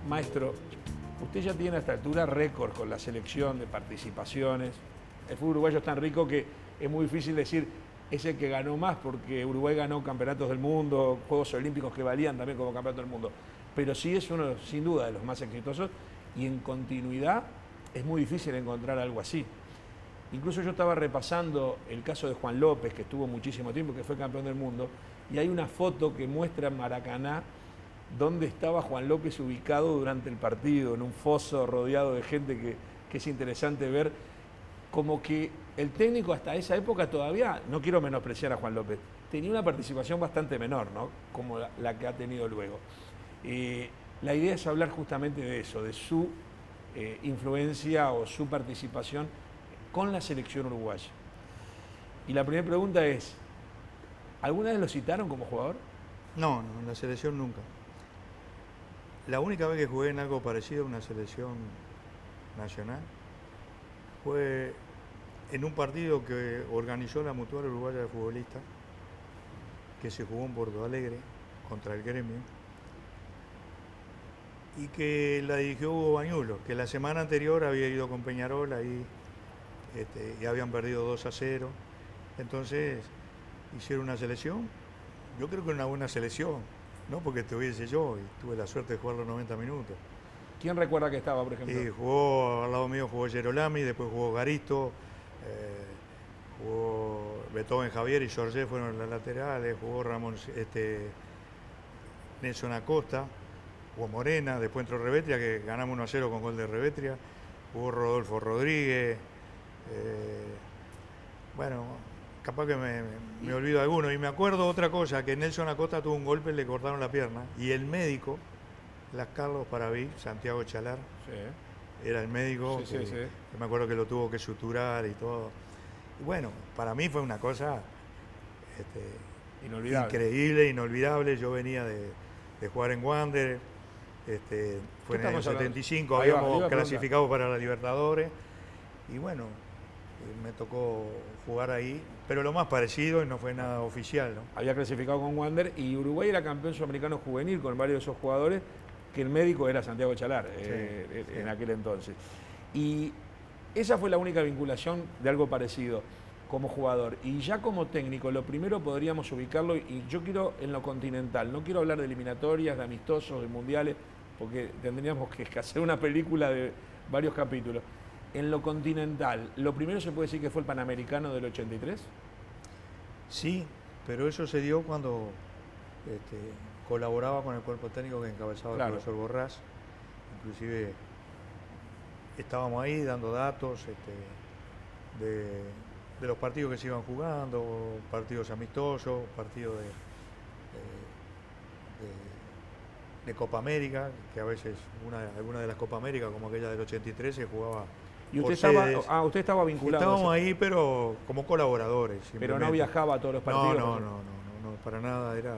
Maestro, usted ya tiene a esta altura récord con la selección de participaciones. El fútbol uruguayo es tan rico que es muy difícil decir es el que ganó más, porque Uruguay ganó campeonatos del mundo, Juegos Olímpicos que valían también como campeonato del mundo. Pero sí es uno, sin duda, de los más exitosos, y en continuidad es muy difícil encontrar algo así. Incluso yo estaba repasando el caso de Juan López, que estuvo muchísimo tiempo, que fue campeón del mundo, y hay una foto que muestra Maracaná, donde estaba Juan López ubicado durante el partido, en un foso rodeado de gente que es interesante ver, como que el técnico hasta esa época todavía, no quiero menospreciar a Juan López, tenía una participación bastante menor, ¿no?, como la que ha tenido luego. La idea es hablar justamente de eso, de su influencia o su participación con la selección uruguaya. Y la primera pregunta es, ¿alguna vez lo citaron como jugador? No, en la selección nunca. La única vez que jugué en algo parecido a una selección nacional fue en un partido que organizó la Mutual Uruguaya de Futbolistas, que se jugó en Porto Alegre contra el Gremio, y que la dirigió Hugo Bañuelos, que la semana anterior había ido con Peñarol ahí, y habían perdido 2-0. Entonces hicieron una selección, yo creo que era una buena selección, no porque estuviese yo, y tuve la suerte de jugar los 90 minutos. ¿Quién recuerda que estaba, por ejemplo? Jugó al lado mío, jugó Gerolami, después jugó Garisto, jugó Beethoven Javier y Jorge fueron las laterales, jugó Ramón, Nelson Acosta, jugó Morena, después entró Revetria, que ganamos 1-0 con gol de Revetria, jugó Rodolfo Rodríguez, bueno, capaz que me olvido de alguno. Y me acuerdo otra cosa, que Nelson Acosta tuvo un golpe y le cortaron la pierna, y el médico, Las Carlos Paraví, Santiago Chalar, sí, era el médico, sí. Me acuerdo que lo tuvo que suturar y todo. Y bueno, para mí fue una cosa inolvidable. Increíble, inolvidable. Yo venía de jugar en Wander, fue en el año 75, habíamos clasificado para la Libertadores, y bueno, me tocó jugar ahí, pero lo más parecido, y no fue nada oficial, ¿no? Había clasificado con Wander, y Uruguay era campeón sudamericano juvenil con varios de esos jugadores, que el médico era Santiago Chalar, en aquel entonces. Y esa fue la única vinculación de algo parecido como jugador. Y ya como técnico, lo primero podríamos ubicarlo, y yo quiero en lo continental, no quiero hablar de eliminatorias, de amistosos, de mundiales, porque tendríamos que hacer una película de varios capítulos. En lo continental, ¿lo primero se puede decir que fue el Panamericano del 83? Sí, pero eso se dio cuando colaboraba con el cuerpo técnico que encabezaba el profesor Borrás. Inclusive estábamos ahí dando datos de los partidos que se iban jugando, partidos amistosos, partidos de Copa América, que a veces alguna de las Copa América, como aquella del 83, se jugaba. ¿Y usted estaba vinculado? Estábamos ahí, pero como colaboradores. Pero no viajaba a todos los partidos. No, para nada. Era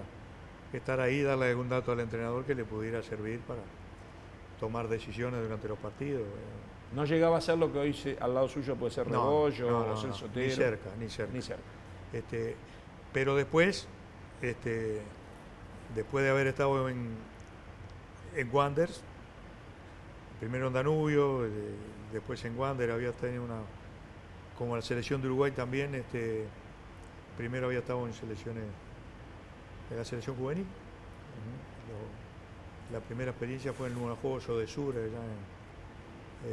estar ahí, darle algún dato al entrenador que le pudiera servir para tomar decisiones durante los partidos. No llegaba a ser lo que hoy al lado suyo puede ser Rebollo o Celso Otero. Ni cerca. Pero después, después de haber estado en Wanderers, primero en Danubio, después en Wander, había tenido como la selección de Uruguay también, primero había estado en la selección juvenil. La primera experiencia fue en un juego de Sur, allá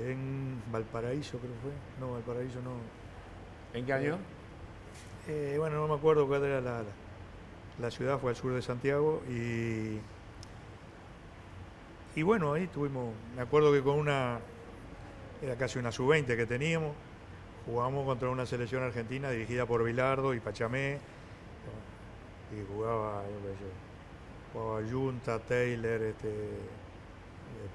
en Valparaíso, creo que fue. No, Valparaíso no. ¿En qué año? Bueno, no me acuerdo cuál era la ciudad, fue al sur de Santiago, y bueno, ahí tuvimos, me acuerdo que era casi una sub-20 que teníamos, jugamos contra una selección argentina dirigida por Bilardo y Pachamé, y jugaba Junta, Taylor,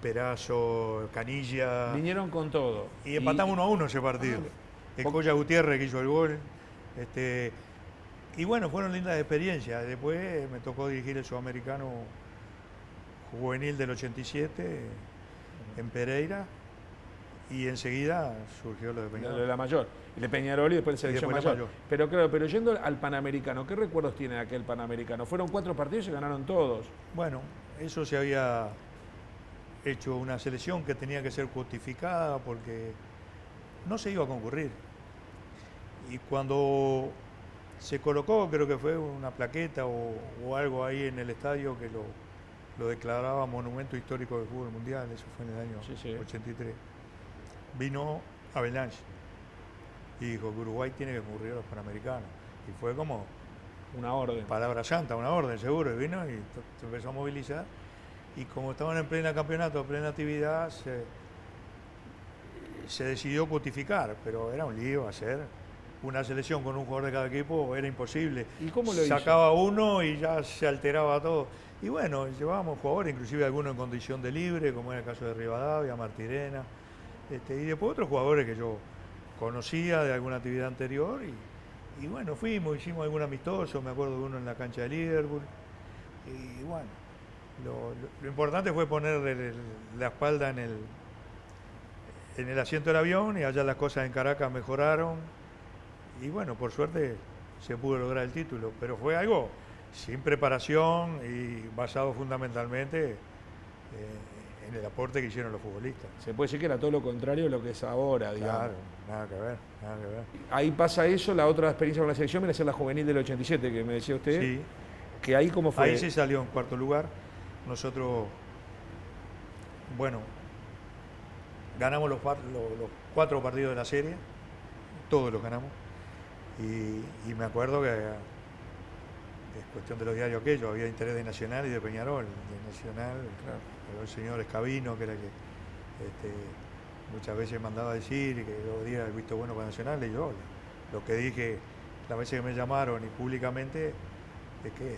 Perazo, Canilla. Vinieron con todo. Y empatamos 1-1 ese partido. Colla Gutiérrez que hizo el gol. Y bueno, fueron lindas experiencias. Después me tocó dirigir el Sudamericano Juvenil del 87, en Pereira, y enseguida surgió lo de Peñarol. De la mayor. Y de Peñarol y después de selección después la mayor. mayor. Pero claro, pero yendo al Panamericano, ¿qué recuerdos tiene de aquel Panamericano? Fueron 4 partidos y se ganaron todos. Bueno, eso se había hecho una selección que tenía que ser cuantificada porque no se iba a concurrir. Y cuando se colocó, creo que fue una plaqueta o algo ahí en el estadio que lo declaraba Monumento Histórico del Fútbol Mundial, eso fue en el año 83. Vino Avalanche y dijo que Uruguay tiene que concurrir a los Panamericanos. Y fue como una orden. Palabra santa, una orden seguro. Y vino y se empezó a movilizar. Y como estaban en plena campeonato, en plena actividad, se decidió cutificar, pero era un lío hacer una selección con un jugador de cada equipo, era imposible. ¿Y cómo lo hizo? Sacaba uno y ya se alteraba todo. Y bueno, llevábamos jugadores, inclusive algunos en condición de libre, como era el caso de Rivadavia, Martirena, y después otros jugadores que yo conocía de alguna actividad anterior. Y bueno, fuimos, hicimos algún amistoso, me acuerdo de uno en la cancha de Liverpool. Y bueno, lo importante fue poner la espalda en el asiento del avión, y allá las cosas en Caracas mejoraron. Y bueno, por suerte se pudo lograr el título, pero fue algo sin preparación y basado fundamentalmente en el aporte que hicieron los futbolistas. Se puede decir que era todo lo contrario de lo que es ahora, digamos. Claro, nada que ver, nada que ver. Ahí pasa eso, la otra experiencia con la selección viene a ser la juvenil del 87, que me decía usted. Sí. Que ahí cómo fue. Ahí se salió en cuarto lugar. Nosotros, bueno, ganamos los 4 partidos de la serie, todos los ganamos. Y me acuerdo que es cuestión de los diarios aquellos, había interés de Nacional y de Peñarol. De Nacional, claro, el señor Escabino, que era que muchas veces mandaba a decir que yo diera el visto bueno para Nacional, y yo lo que dije las veces que me llamaron y públicamente es que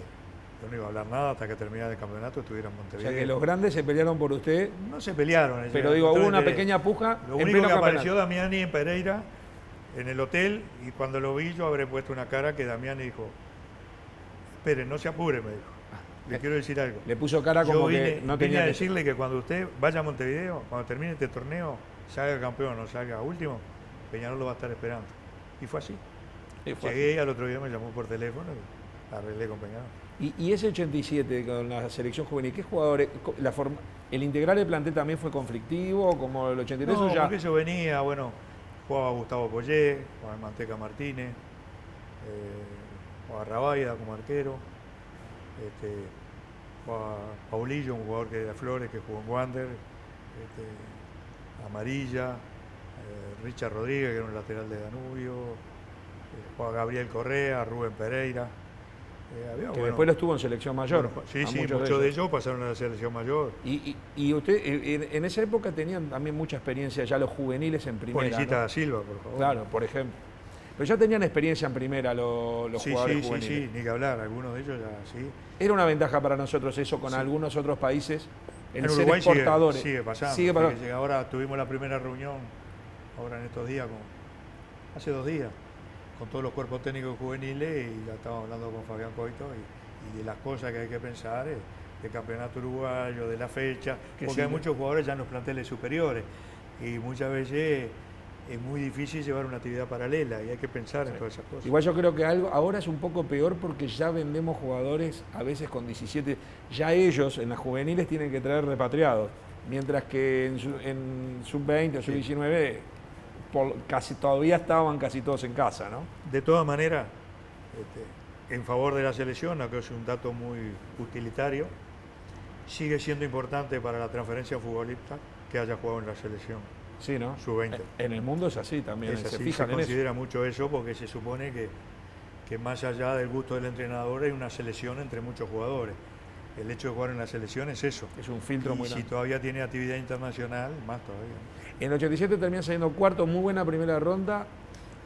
yo no iba a hablar nada hasta que terminara el campeonato, estuviera en Montevideo. O sea que los grandes se pelearon por usted. No se pelearon. Pero digo, hubo una pequeña puja. Lo único que apareció Damiani en Pereira, en el hotel, y cuando lo vi yo habré puesto una cara que Damiani dijo: espere, no se apure, me dijo. Le quiero decir algo. Le puso cara como que no tenía a decirle que cuando usted vaya a Montevideo, cuando termine este torneo, salga campeón o salga último, Peñarol lo va a estar esperando. Y fue así. Llegué y al otro día me llamó por teléfono y arreglé con Peñarol. Y ese 87 con la selección juvenil, ¿qué jugadores? ¿El integral del plantel también fue conflictivo como el 83? No, ya... porque eso venía, bueno, jugaba Gustavo Poyé, jugaba Manteca Martínez, jugaba Rabaida como arquero, jugaba Paulillo, un jugador que era Flores, que jugó en Wander, Amarilla, Richard Rodríguez, que era un lateral de Danubio, jugaba Gabriel Correa, Rubén Pereira. Que después lo estuvo en selección mayor. Bueno, sí, muchos de ellos pasaron a la selección mayor. Y usted, en esa época tenían también mucha experiencia ya los juveniles en primera. Policita ¿no? da Silva, por favor. Claro, por ejemplo. Pero ya tenían experiencia en primera los jugadores juveniles. Sí, ni que hablar, algunos de ellos ya sí. Era una ventaja para nosotros eso con algunos otros países. En Uruguay ser exportadores. Sigue pasando. Ahora tuvimos la primera reunión, ahora en estos días, hace 2 días, con todos los cuerpos técnicos juveniles, y ya estábamos hablando con Fabián Coito y de las cosas que hay que pensar del campeonato uruguayo, de la fecha, porque hay muchos jugadores ya en los planteles superiores y muchas veces es muy difícil llevar una actividad paralela y hay que pensar en todas esas cosas. Igual yo creo que ahora es un poco peor porque ya vendemos jugadores a veces con 17, ya ellos en las juveniles tienen que traer repatriados, mientras que en sub-20 o sub-19 casi todavía estaban casi todos en casa, ¿no? De todas maneras, en favor de la selección, que es un dato muy utilitario, sigue siendo importante para la transferencia futbolista que haya jugado en la selección. Sí, ¿no? Sub-20. En el mundo es así también. Es así, se considera mucho eso porque se supone que más allá del gusto del entrenador hay una selección entre muchos jugadores. El hecho de jugar en la selección es eso. Es un filtro muy grande. Y si todavía tiene actividad internacional, más todavía. En el 87 termina saliendo cuarto, muy buena primera ronda.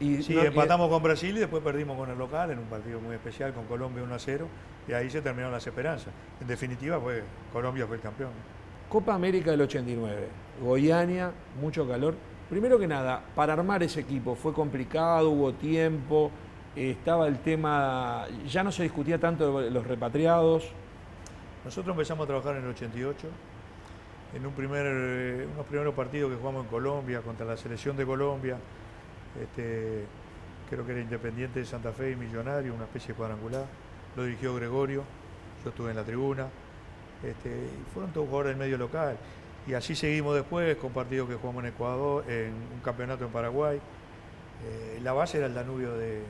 Sí, empatamos con Brasil y después perdimos con el local en un partido muy especial con Colombia 1-0 y ahí se terminaron las esperanzas. En definitiva, Colombia fue el campeón. Copa América del 89, Goiânia, mucho calor. Primero que nada, para armar ese equipo fue complicado, hubo tiempo, estaba el tema, ya no se discutía tanto de los repatriados. Nosotros empezamos a trabajar en el 88 en unos primeros partidos que jugamos en Colombia, contra la selección de Colombia, creo que era Independiente de Santa Fe y Millonario, una especie de cuadrangular, lo dirigió Gregorio, yo estuve en la tribuna, y fueron todos jugadores del medio local. Y así seguimos después con partidos que jugamos en Ecuador, en un campeonato en Paraguay. La base era el Danubio de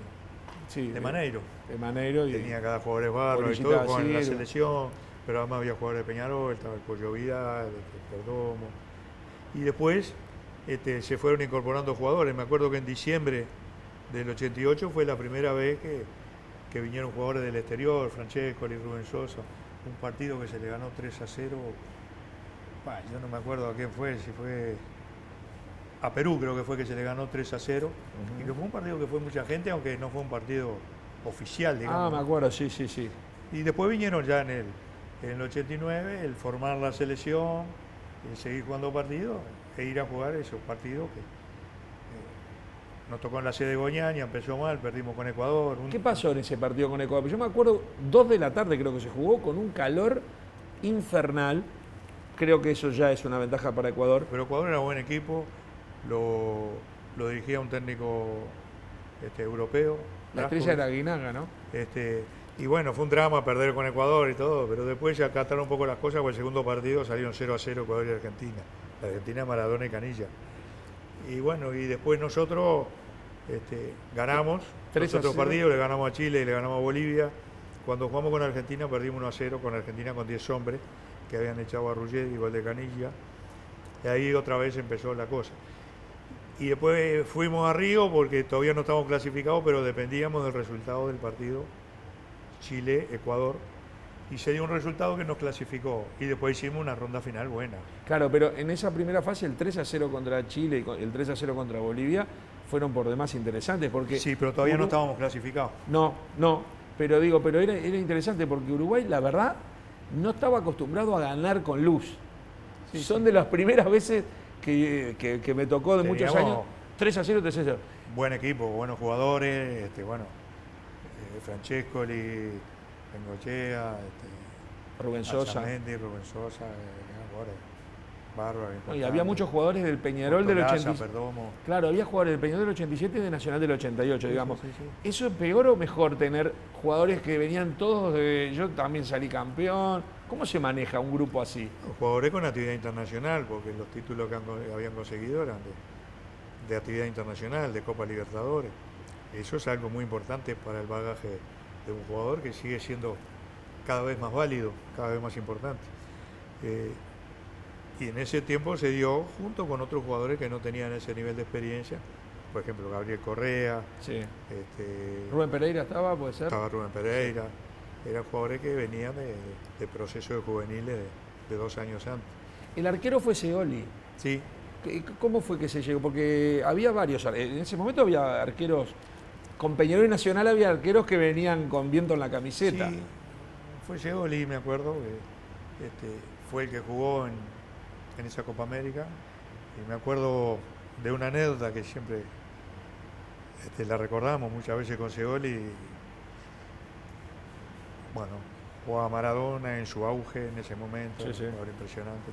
Maneiro. De Maneiro. Tenía cada jugador de barro y todo, jugaba en la selección, pero además había jugadores de Peñarol, estaba el Pollo Vidal, el Perdomo. Y después se fueron incorporando jugadores. Me acuerdo que en diciembre del 88 fue la primera vez que vinieron jugadores del exterior, Francesco y Rubén Sosa. Un partido que se le ganó 3-0. Yo no me acuerdo a quién fue, si fue a Perú, creo que fue que se le ganó 3-0. Y que fue un partido que fue mucha gente, aunque no fue un partido oficial, digamos. Me acuerdo, sí. Y después vinieron ya en el 89 el formar la selección, el seguir jugando partidos e ir a jugar esos partidos que nos tocó en la sede de Goñaña, empezó mal, perdimos con Ecuador. ¿Qué pasó en ese partido con Ecuador? Yo me acuerdo, 2 de la tarde creo que se jugó, con un calor infernal. Creo que eso ya es una ventaja para Ecuador. Pero Ecuador era buen equipo, lo dirigía un técnico europeo. La estrella era Aguinaga, ¿no? Y bueno, fue un drama perder con Ecuador y todo, pero después ya acataron un poco las cosas, porque el segundo partido salieron 0-0 Ecuador y Argentina. La Argentina, Maradona y Canilla. Y bueno, y después nosotros ganamos los otros partidos, le ganamos a Chile y le ganamos a Bolivia. Cuando jugamos con Argentina perdimos 1-0 con Argentina con 10 hombres que habían echado a Ruggeri, igual de Canilla. Y ahí otra vez empezó la cosa. Y después fuimos a Río porque todavía no estábamos clasificados, pero dependíamos del resultado del partido Chile-Ecuador. Y se dio un resultado que nos clasificó. Y después hicimos una ronda final buena. Claro, pero en esa primera fase el 3-0 contra Chile y el 3-0 contra Bolivia fueron por demás interesantes. Porque sí, pero todavía no estábamos clasificados. No, pero era interesante porque Uruguay, la verdad, no estaba acostumbrado a ganar con luz. Son de las primeras veces que me tocó de muchos años. 3-0, 3-0. Buen equipo, buenos jugadores, Francescoli, Bengochea, Rubén Sosa. Rubén Sosa, bárbaro. Y había muchos jugadores del Peñarol del 87. Perdomo. Claro, había jugadores del Peñarol del 87 y de Nacional del 88, digamos. Sí. ¿Eso es peor o mejor tener jugadores que venían todos de... Yo también salí campeón? ¿Cómo se maneja un grupo así? Los jugadores con actividad internacional, porque los títulos que habían conseguido eran de actividad internacional, de Copa Libertadores. Eso es algo muy importante para el bagaje de un jugador que sigue siendo cada vez más válido, cada vez más importante. Y en ese tiempo se dio junto con otros jugadores que no tenían ese nivel de experiencia, por ejemplo Gabriel Correa, Rubén Pereira estaba, puede ser. Estaba Rubén Pereira, eran jugadores que venían de procesos de juveniles de 2 años antes. El arquero fue Scioli. Sí. ¿Cómo fue que se llegó? Porque había varios, en ese momento había arqueros, con Peñarol y Nacional había arqueros que venían con viento en la camiseta. Sí, fue Scioli, me acuerdo, que fue el que jugó en esa Copa América. Y me acuerdo de una anécdota que siempre la recordamos muchas veces con Scioli. Bueno, jugaba Maradona en su auge en ese momento, sí. Era impresionante.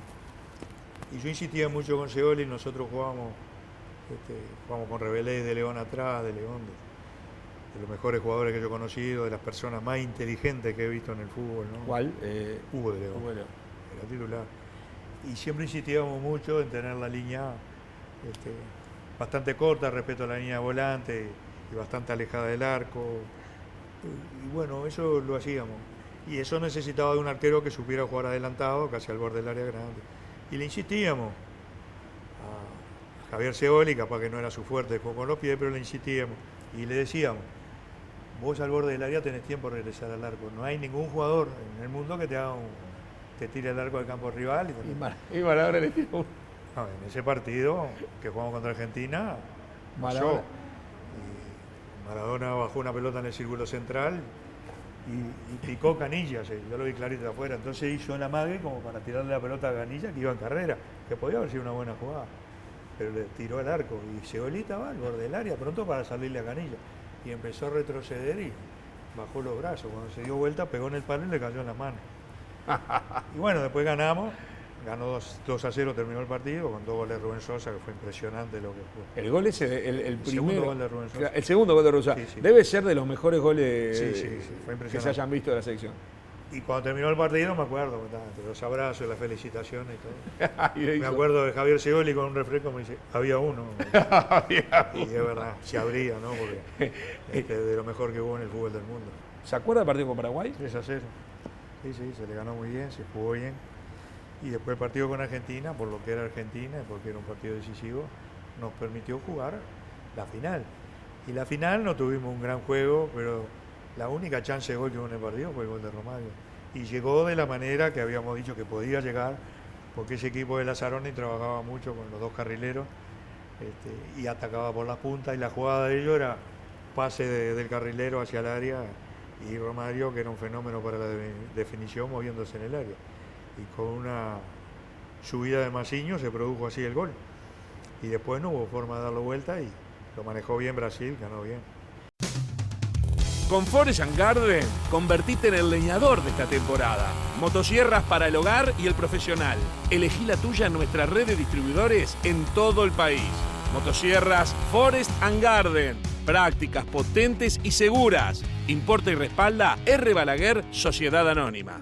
Y yo insistía mucho con Scioli, nosotros jugábamos con Rebelés de León atrás, de León, de los mejores jugadores que yo he conocido, de las personas más inteligentes que he visto en el fútbol, ¿no? ¿Cuál? Hugo de León. Era titular. Y siempre insistíamos mucho en tener la línea bastante corta respecto a la línea de volante y bastante alejada del arco. Y bueno, eso lo hacíamos. Y eso necesitaba de un arquero que supiera jugar adelantado, casi al borde del área grande. Y le insistíamos a Javier Scioli, capaz que no era su fuerte con los pies, pero le insistíamos. Y le decíamos, vos al borde del área tenés tiempo de regresar al arco. No hay ningún jugador en el mundo que te tire al arco del campo rival. Y Maradona le tiró uno. No, en ese partido que jugamos contra Argentina, Maradona bajó una pelota en el círculo central y picó Canilla, yo lo vi clarito de afuera. Entonces hizo una amague como para tirarle la pelota a Canilla, que iba en carrera, que podía haber sido una buena jugada. Pero le tiró al arco y Scioli estaba al borde del área pronto para salirle a Canilla. Y empezó a retroceder y bajó los brazos. Cuando se dio vuelta pegó en el palo y le cayó en las manos. Y bueno, después ganamos ganó 2-0, terminó el partido, con 2 goles de Rubén Sosa, que fue impresionante lo que fue. El gol ese, el primero. Segundo gol de Rubén Sosa. El segundo gol de Rubén Sosa. Sí, sí. Debe ser de los mejores goles Sí, fue que se impresionante. hayan visto de la selección. Y cuando terminó el partido, me acuerdo, entre los abrazos, las felicitaciones y todo. Y Me acuerdo de Javier Segoli con un refresco, me dice, había uno. Y es verdad, se habría, ¿no? Porque de lo mejor que hubo en el fútbol del mundo. ¿Se acuerda del partido con Paraguay? 3-0. Sí, se le ganó muy bien, se jugó bien. Y después el partido con Argentina, por lo que era Argentina, porque era un partido decisivo, nos permitió jugar la final. Y la final no tuvimos un gran juego, pero la única chance de gol que hubo en el partido fue el gol de Romario. Y llegó de la manera que habíamos dicho que podía llegar, porque ese equipo de Lazzaroni trabajaba mucho con los dos carrileros y atacaba por las puntas, y la jugada de ellos era pase del carrilero hacia el área, y Romario, que era un fenómeno para la definición, moviéndose en el área. Y con una subida de Maciño se produjo así el gol. Y después no hubo forma de darlo vuelta y lo manejó bien Brasil, ganó bien. Con Forest & Garden, convertite en el leñador de esta temporada. Motosierras para el hogar y el profesional. Elegí la tuya en nuestra red de distribuidores en todo el país. Motosierras Forest & Garden. Prácticas, potentes y seguras. Importa y respalda R. Balaguer, Sociedad Anónima.